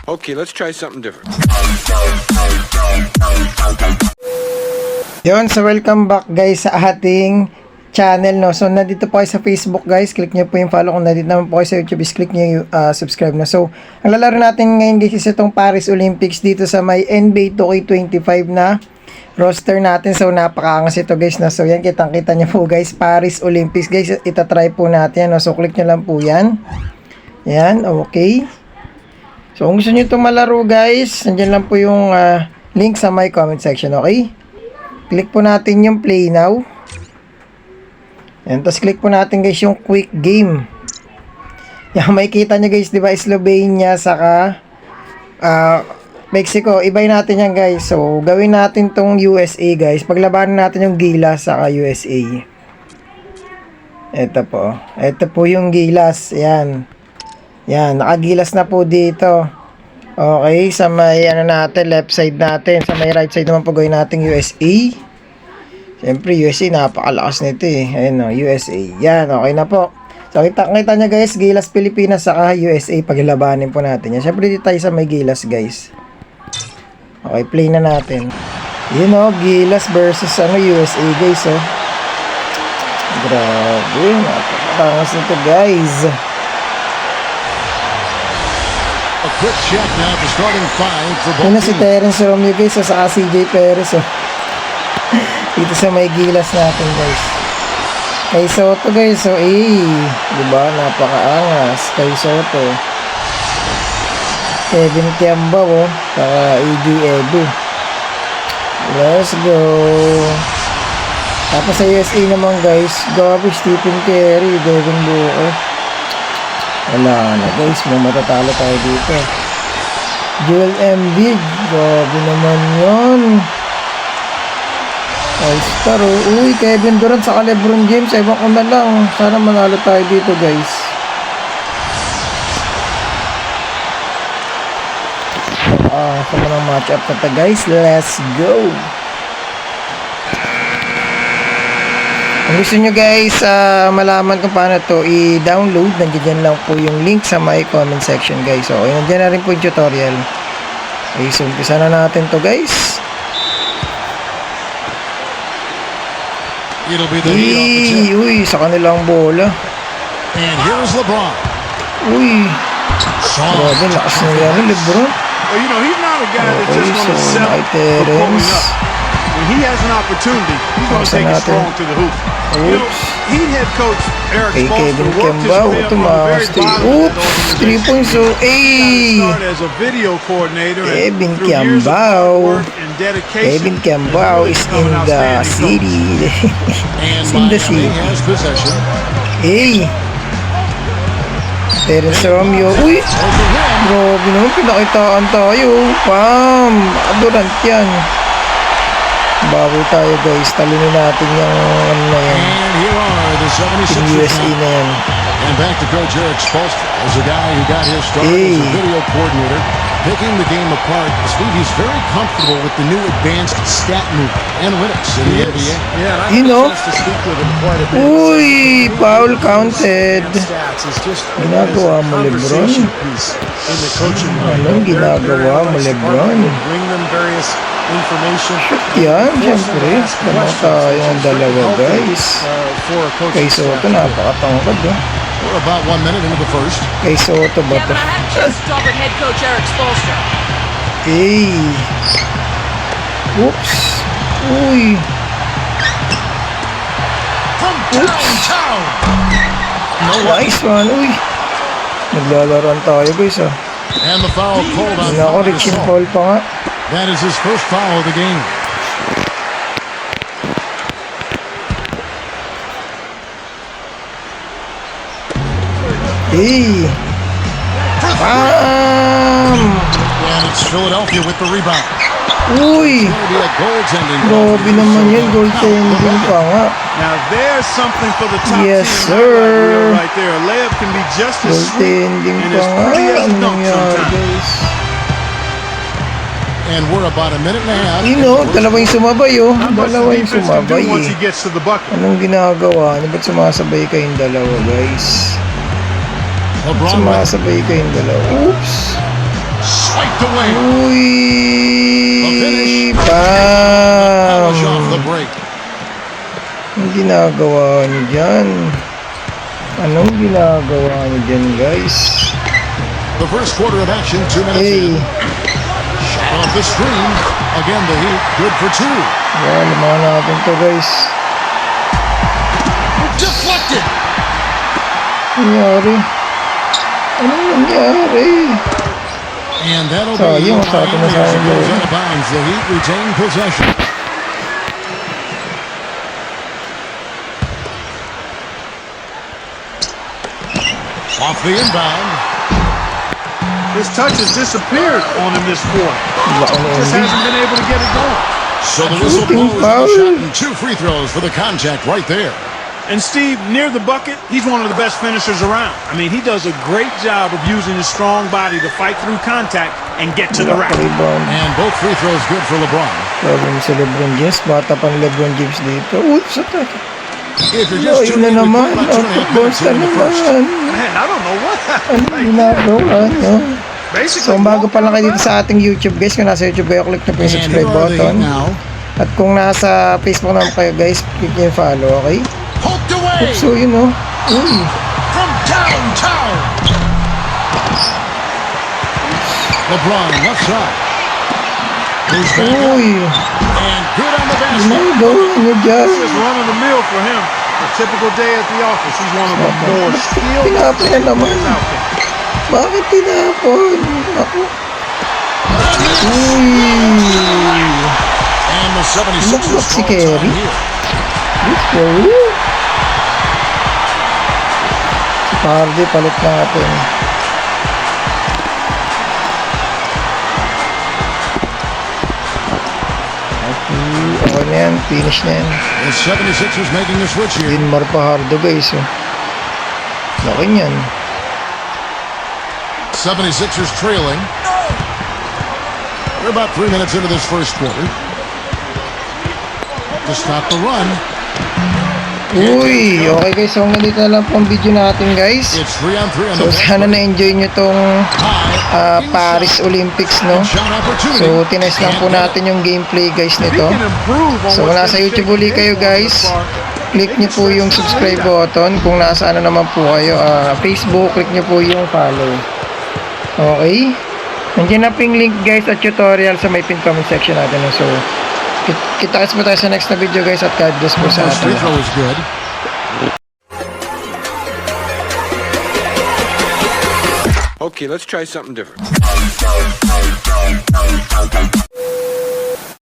Okay, let's try something different. Yun, so welcome back guys sa ating channel, no. So nandito po kayo sa Facebook guys, click nyo po yung follow. Kung nandito naman po kayo sa YouTube, click nyo yung subscribe na. So ang lalaro natin ngayon guys is itong Paris Olympics dito sa may NBA 2K25 na roster natin. So napakaangas ito guys na. So yan, kitang kita nyo po guys, Paris Olympics guys, itatry po natin, no? So click nyo lang po yan. Yan, okay. So kung gusto nyo itong malaro guys, nandiyan lang po yung link sa my comment section, okay? Click po natin yung play now. Yan, tapos click po natin guys yung quick game. Yan, makikita nyo guys, diba, Slovenia saka Mexico. Ibay natin yan guys. So, gawin natin tong USA guys. Paglabanan natin yung Gilas saka USA. Ito po. Ito po yung Gilas. Yan. Yan, nakagilas na po dito. Okay, sa may ano natin, left side natin. Sa may right side naman po gawin natin USA. Siyempre, USA, napakalakas nito eh. Ayun o, USA. Yan, okay na po. So, kita nyo guys, Gilas Pilipinas saka USA. Paglabanin po natin yan. Siyempre, dito tayo sa may Gilas guys. Okay, play na natin. Yun o, Gilas versus USA guys o. Grabe, napakalangas nito guys. A quick check now to starting five for both Una si Terence Romeo guys, sa CJ Perez dito sa may Gilas natin guys. Kay Soto guys, so diba, napakaangas kay Soto. Kevin Tiambao saka AD Edu. Let's go. Tapos sa USA naman guys, grabe, Stephen Curry, Devin Booker. Wala na guys, matatalo tayo dito. Joel Embiid, grabe naman yun. All-Star, uy, Kevin Durant sa LeBron James, ewan ko na lang, sana manalo tayo dito guys. Sa mga match-up na to guys, let's go. Kung gusto nyo guys malaman kung paano to i-download, nandiyan lang po yung link sa my comment section guys. So, nandiyan na rin po yung tutorial. Okay, so umpisa na natin to guys. It'll be the heat off the tip. Uy, sa kanilang bola. And here's LeBron. Uy, grabe, lakas na yan ni LeBron. Well, you know, he's not a guy that just Okay, going to so settle for pulling Terence. up. When he has an opportunity, he's going to take it strong to the hoop. You know, Oops. Heat head coach Eric Kay Spoelstra Kevin worked his Kembao, way up on the tumakas very to. bottom of that Oops, 3 organization. points. So, Started as a video coordinator, and Kevin through years of hard Kembao. work and dedication, Kevin Kembao is in the city. And It's in the Miami city. has possession. Hey! Terence Romeo. Uy! Grabe naman, pinakitaan tayo. Pam! Durant yan. Bago tayo guys. Talunin natin yung ano na yan. And here are the 76ers Yung USA now. na yan. And back to Coach Eric Spoelstra as a guy who got his start as a video coordinator, picking the game apart. Steve, he's very comfortable with the new advanced stat move analytics in the NBA. Yeah, and I You had a know? chance to speak with him quite a bit. Uy! Foul counted. Stats is just Ginagawa mo, LeBron? conversation piece in the coaching room. Anong ginagawa mo, LeBron? Bring them various information. Yan, syempre. Naman tayo ang dalawa guys. For a coach. Kay Soto, napakatangkad eh. We're about 1 minute into the first. Kay Soto ba Yeah, to? but I had a chance to talk with head coach Eric Spoelstra. Hey! Oops! Uy! From downtown. Nice one! Uy! Naglalaroan tayo guys ah. And the foul called on Hindi ako Richie Gasol. Paul pa nga. That is his first foul of the game. Hey! Bam! And it's Philadelphia with the rebound. Uy! It'll be a goaltending. Grabe naman yan, goaltending pa nga. Now there's something for the top Yes, team sir. right there. A layup can be just as sweet Goaltending and pa as nga. pretty as a Ano dunk nangyari sometimes. guys? And we're about a minute and a half. You know, dalawa yung sumabay oh. Not much Dalawa the yung defense can do sumabay once he eh. gets to the bucket. Anong ginagawa? Ano ba't sumasabay kayong dalawa guys? LeBron with Sumasabay kayong dalawa. Oops! right to win. Uy! Bam! Polish off the break. Anong ginagawa niyo dyan? Anong ginagawa niyo dyan, guys? The first quarter of action, 2 minutes Hey! in. Shot off the screen. Again, the Heat, good for 2. Yan, lumayan natin to, guys. Deflected. Nangyari? Anong nangyari? And that'll So, be yung sa atin na Miami sa as it akin. goes out of bounds. The Heat retain possession. Off the inbound. His touch has disappeared on him this quarter. Laki na Just Embiid. hasn't been able to get it going. So the whistle Shooting blows foul. the shot and 2 free throws for the contact right there. And Steve, near the bucket, he's one of the best finishers around. I mean, he does a great job of using his strong body to fight through contact and get to the rack. Rebound. And both free throws good for LeBron. Problem si LeBron James. Bata pa ni LeBron James dito. Uy, sa tayo. If you're No, just yun na tuning in, we naman. put about 2.5 minutes Basta in the first. naman. Man, I don't know what happened. Ano ginagawa nyo? Basically, So, bago pa lang kayo dito sa ating YouTube, guys, kung nasa YouTube kayo, click na po yung And subscribe here are the Heat button. now. At kung nasa Facebook naman kayo, guys, click nyo yung follow, okay? Poked away So, yun o. Uy. from downtown. LeBron left side. Moves back up Uy. and good on the basket. Ginagawa nyo dyan. It's just run of the mill for him. A typical day at the office. He's one of the more skilled Tinapon na naman. players out there. Bakit tinapon? Ako. Uy. And the 76ers Lumabas si call Kerry. time here. Good for you. Si Pardy, palit natin. Okay na yan. Finish na yan. The 76ers making the switch here. Dinmar Fajardo, guys. Oh. Laki niyan. 76ers trailing. We're about 3 minutes into this first quarter. To stop the run. Uy, okay guys, so hanggang dito na lang po ang video natin, guys. It's 3-on-3 on So the sana na-enjoy nyo tong high. Paris Olympics, no? Shot opportunity. So tinest lang po natin yung gameplay, guys, He nito. can improve on So what's nasa been YouTube taking uli place kayo, for him guys. so far. Click nyo po yung subscribe button. Kung nasa ano naman po kayo, Facebook, click nyo po yung follow. Okay? Nandiyan na po yung link, guys, at tutorial sa may pin comment section natin. No? So, kita-kits po tayo sa next na video, guys, at God bless po sa First free atin. throw is good. Okay, let's try something different.